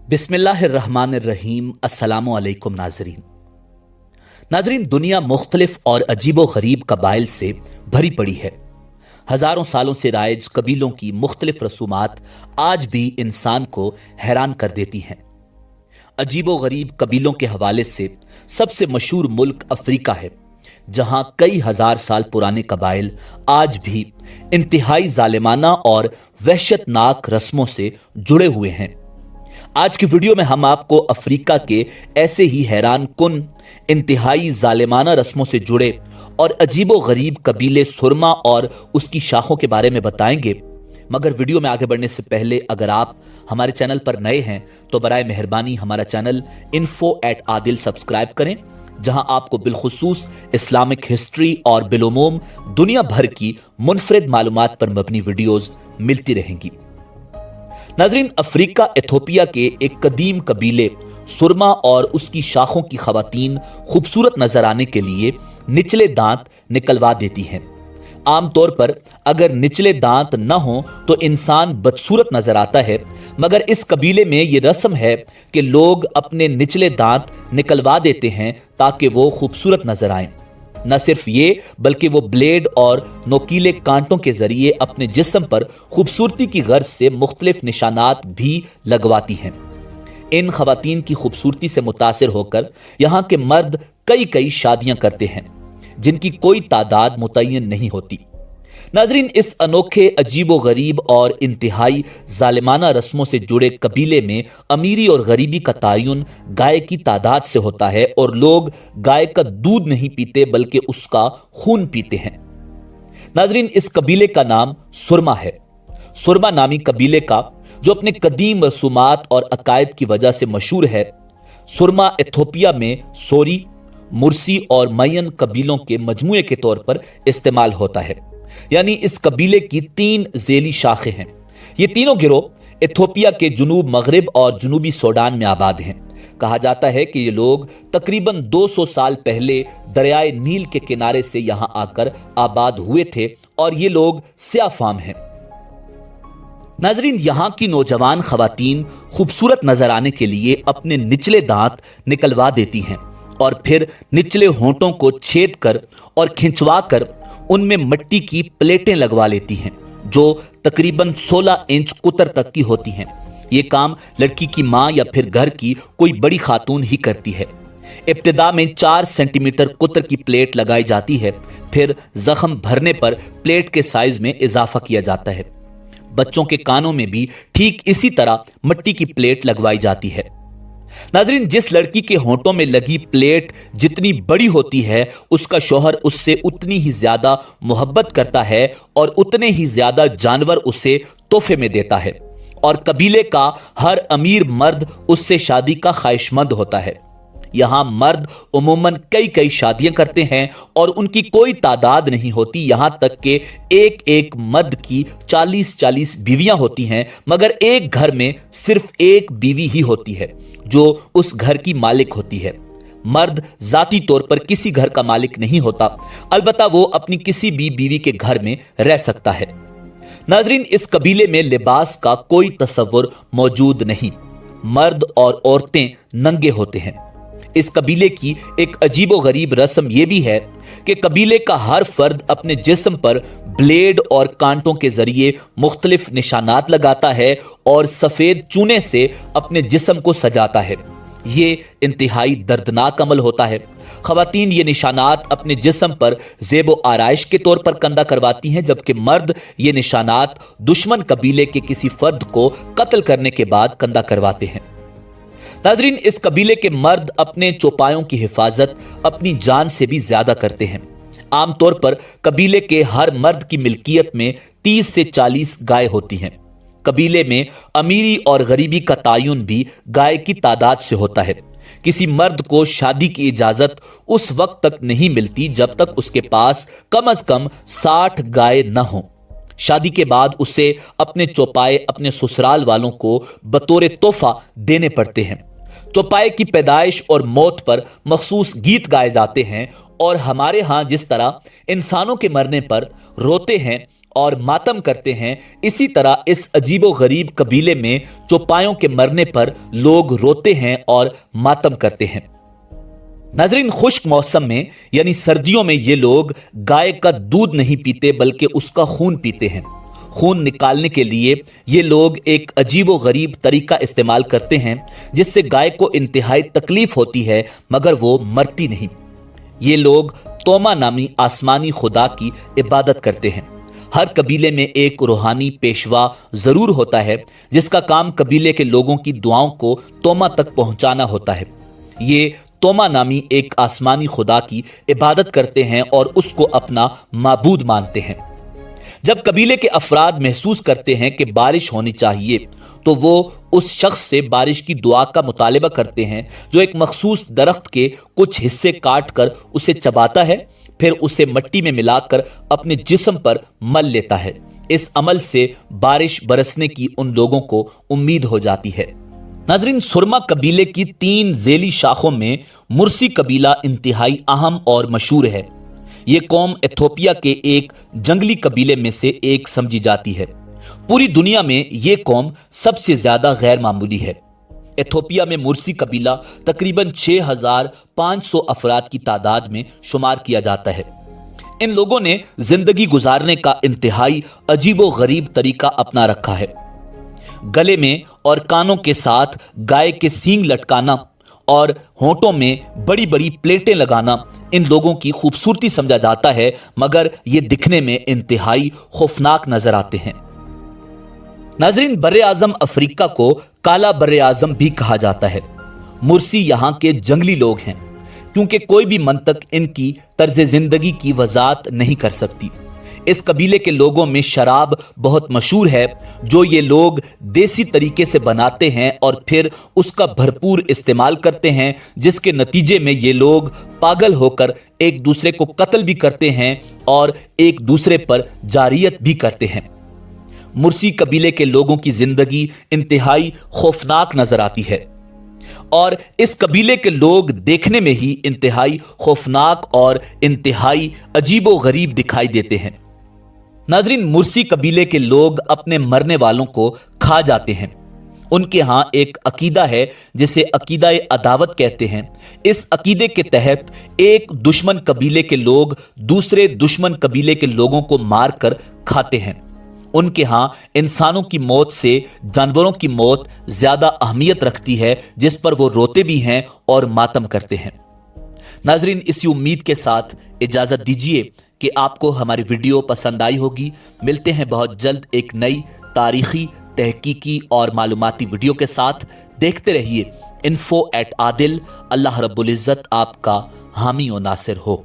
बिस्मिल्लाहिर्रहमानिर्रहीम। अस्सलामु अलैकुम नाजरीन, दुनिया मुख्तलिफ और अजीबो गरीब कबाइल से भरी पड़ी है। हजारों सालों से राइज कबीलों की मुख्तलिफ रसूमात आज भी इंसान को हैरान कर देती हैं। अजीबो गरीब कबीलों के हवाले से सबसे मशहूर मुल्क अफ्रीका है, जहां कई हजार साल पुराने कबाइल आज भी इंतहाई जालिमाना और वहशतनाक रस्मों से जुड़े हुए हैं। आज की वीडियो में हम आपको अफ्रीका के ऐसे ही हैरान कुन इंतहाई जालिमाना रस्मों से जुड़े और अजीबो गरीब कबीले सुरमा और उसकी शाखों के बारे में बताएंगे। मगर वीडियो में आगे बढ़ने से पहले अगर आप हमारे चैनल पर नए हैं तो बराए मेहरबानी हमारा चैनल info@adil सब्सक्राइब करें, जहां आपको बिलखुसूस इस्लामिक हिस्ट्री और बिलुमूम दुनिया भर की मुनफरिद मालूमात पर मबनी वीडियोस मिलती रहेंगी। नाजरीन, अफ्रीका इथोपिया के एक कदीम कबीले सुरमा और उसकी शाखों की खवातीन खूबसूरत नजर आने के लिए निचले दांत निकलवा देती हैं। आमतौर पर अगर निचले दांत न हो तो इंसान बदसूरत नजर आता है, मगर इस कबीले में यह रस्म है कि लोग अपने निचले दांत निकलवा देते हैं ताकि वो खूबसूरत नजर आएं। न सिर्फ ये बल्कि वो ब्लेड और नोकीले कांटों के जरिए अपने जिस्म पर खूबसूरती की गर्ज से मुख्तलिफ निशानात भी लगवाती हैं। इन खवातीन की खूबसूरती से मुतासिर होकर यहाँ के मर्द कई कई शादियां करते हैं, जिनकी कोई तादाद मुतय्यन नहीं होती। नाजरीन, इस अनोखे अजीबो गरीब और इंतहाई जालिमाना रस्मों से जुड़े कबीले में अमीरी और गरीबी का तायुन गाय की तादाद से होता है और लोग गाय का दूध नहीं पीते बल्कि उसका खून पीते हैं। नाजरीन, इस कबीले का नाम सुरमा है। सुरमा नामी कबीले का, जो अपने कदीम रसूमात और अकायद की वजह से मशहूर है, सुरमा इथोपिया में सोरी, मुर्सी और मयन कबीलों के मजमूए के तौर पर इस्तेमाल होता है। यानी इस कबीले की 3 ज़ेली शाखें हैं। ये तीनों गिरोह इथोपिया के जुनूब मगरिब और जुनूबी सूडान में आबाद हैं। कहा जाता है कि ये लोग तकरीबन 200 साल पहले दरियाए नील के किनारे से यहां आकर आबाद हुए थे और ये लोग स्याफाम हैं। नाजरीन, यहां की नौजवान खवातीन खूबसूरत नजर आने के लिए अपने निचले दांत निकलवा देती हैं और फिर निचले होंठों को छेद कर और खिंचवा कर उनमें मिट्टी की प्लेटें लगवा लेती हैं, जो तकरीबन 16 इंच कुतर तक की होती हैं। ये काम लड़की की मां या फिर घर की कोई बड़ी खातून ही करती है। इब्तिदा में 4 सेंटीमीटर कुतर की प्लेट लगाई जाती है, फिर जख्म भरने पर प्लेट के साइज में इजाफा किया जाता है। बच्चों के कानों में भी ठीक इसी तरह मिट्टी की प्लेट लगवाई जाती है। नाजरीन, जिस लड़की के होंठों में लगी प्लेट जितनी बड़ी होती है, उसका शौहर उससे उतनी ही ज्यादा मोहब्बत करता है और उतने ही ज्यादा जानवर उसे तोहफे में देता है और कबीले का हर अमीर मर्द उससे शादी का ख्वाहिशमंद होता है। यहां मर्द उमूमन कई कई शादियां करते हैं और उनकी कोई तादाद नहीं होती, यहां तक कि एक एक मर्द की 40-40 बीवियां होती हैं, मगर एक घर में सिर्फ एक बीवी ही होती है जो उस घर की मालिक होती है। मर्द जाती तौर पर किसी घर का मालिक नहीं होता, अलबत्ता वो अपनी किसी भी बीवी के घर में रह सकता है। नाजरीन, इस कबीले में लिबास का कोई तसव्वुर मौजूद नहीं। मर्द और औरतें नंगे होते हैं। इस कबीले की एक अजीबो गरीब रस्म यह भी है कि कबीले का हर फर्द अपने जिस्म पर ब्लेड और कांटों के जरिए मुख्तलिफ निशानात लगाता है और सफेद चूने से अपने जिस्म को सजाता है। ये इंतहाई दर्दनाक अमल होता है। खवातीन ये निशानात अपने जिस्म पर ज़ेबो आराइश के तौर पर कंधा करवाती हैं, जबकि मर्द ये निशानात दुश्मन कबीले के किसी फर्द को कत्ल करने के बाद कंधा करवाते हैं। नाजरीन, इस कबीले के मर्द अपने चौपायों की हिफाजत अपनी जान से भी ज्यादा करते हैं। आमतौर पर कबीले के हर मर्द की मिल्कियत में 30 से 40 गाय होती हैं। कबीले में अमीरी और गरीबी का तायुन भी गाय की तादाद से होता है। किसी मर्द को शादी की इजाजत उस वक्त तक नहीं मिलती जब तक उसके पास कम से कम 60 गाय न हो। शादी के बाद उसे अपने चौपाए अपने ससुराल वालों को बतौर तोहफा देने पड़ते हैं। चौपाए की पैदाइश और मौत पर मखसूस गीत गाए जाते हैं और हमारे यहाँ जिस तरह इंसानों के मरने पर रोते हैं اور ماتم کرتے ہیں، اسی طرح اس عجیب و غریب قبیلے میں چوپایوں کے مرنے پر لوگ روتے ہیں اور ماتم کرتے ہیں۔ ناظرین، خشک موسم میں یعنی سردیوں میں یہ لوگ گائے کا دودھ نہیں پیتے بلکہ اس کا خون پیتے ہیں۔ خون نکالنے کے لیے یہ لوگ ایک عجیب و غریب طریقہ استعمال کرتے ہیں جس سے گائے کو انتہائی تکلیف ہوتی ہے مگر وہ مرتی نہیں۔ یہ لوگ توما نامی آسمانی خدا کی عبادت کرتے ہیں۔ ہر قبیلے میں ایک روحانی پیشوا ضرور ہوتا ہے جس کا کام قبیلے کے لوگوں کی دعاؤں کو توما تک پہنچانا ہوتا ہے۔ یہ توما نامی ایک آسمانی خدا کی عبادت کرتے ہیں اور اس کو اپنا معبود مانتے ہیں۔ جب قبیلے کے افراد محسوس کرتے ہیں کہ بارش ہونی چاہیے تو وہ اس شخص سے بارش کی دعا کا مطالبہ کرتے ہیں جو ایک مخصوص درخت کے کچھ حصے کاٹ کر اسے چباتا ہے، پھر اسے مٹی میں ملا کر اپنے جسم پر مل لیتا ہے۔ اس عمل سے بارش برسنے کی ان لوگوں کو امید ہو جاتی ہے۔ ناظرین، سرما قبیلے کی 3 ذیلی شاخوں میں مرسی قبیلہ انتہائی اہم اور مشہور ہے۔ یہ قوم ایتھوپیا کے ایک جنگلی قبیلے میں سے ایک سمجھی جاتی ہے۔ پوری دنیا میں یہ قوم سب سے زیادہ غیر معمولی ہے۔ ایتھوپیا میں مرسی قبیلہ تقریباً 6500 افراد کی تعداد میں شمار کیا جاتا ہے۔ ان لوگوں نے زندگی گزارنے کا انتہائی عجیب و غریب طریقہ اپنا رکھا ہے۔ گلے میں اور کانوں کے ساتھ گائے کے سینگ لٹکانا اور ہونٹوں میں بڑی بڑی پلیٹیں لگانا ان لوگوں کی خوبصورتی سمجھا جاتا ہے، مگر یہ دکھنے میں انتہائی خوفناک نظر آتے ہیں۔ ناظرین، بر اعظم افریقہ کو کالا بر اعظم بھی کہا جاتا ہے۔ مرسی یہاں کے جنگلی لوگ ہیں کیونکہ کوئی بھی منطق ان کی طرز زندگی کی وضاحت نہیں کر سکتی۔ اس قبیلے کے لوگوں میں شراب بہت مشہور ہے جو یہ لوگ دیسی طریقے سے بناتے ہیں اور پھر اس کا بھرپور استعمال کرتے ہیں، جس کے نتیجے میں یہ لوگ پاگل ہو کر ایک دوسرے کو قتل بھی کرتے ہیں اور ایک دوسرے پر جاریت بھی کرتے ہیں۔ مرسی قبیلے کے لوگوں کی زندگی انتہائی خوفناک نظر آتی ہے اور اس قبیلے کے لوگ دیکھنے میں ہی انتہائی خوفناک اور انتہائی عجیب و غریب دکھائی دیتے ہیں۔ ناظرین، مرسی قبیلے کے لوگ اپنے مرنے والوں کو کھا جاتے ہیں۔ ان کے ہاں ایک عقیدہ ہے جسے عقیدہ عداوت کہتے ہیں۔ اس عقیدے کے تحت ایک دشمن قبیلے کے لوگ دوسرے دشمن قبیلے کے لوگوں کو مار کر کھاتے ہیں۔ ان کے ہاں انسانوں کی موت سے جانوروں کی موت زیادہ اہمیت رکھتی ہے، جس پر وہ روتے بھی ہیں اور ماتم کرتے ہیں۔ ناظرین، اسی امید کے ساتھ اجازت دیجیے کہ آپ کو ہماری ویڈیو پسند آئی ہوگی۔ ملتے ہیں بہت جلد ایک نئی تاریخی، تحقیقی اور معلوماتی ویڈیو کے ساتھ۔ دیکھتے رہیے info@adil۔ اللہ رب العزت آپ کا حامی و ناصر ہو۔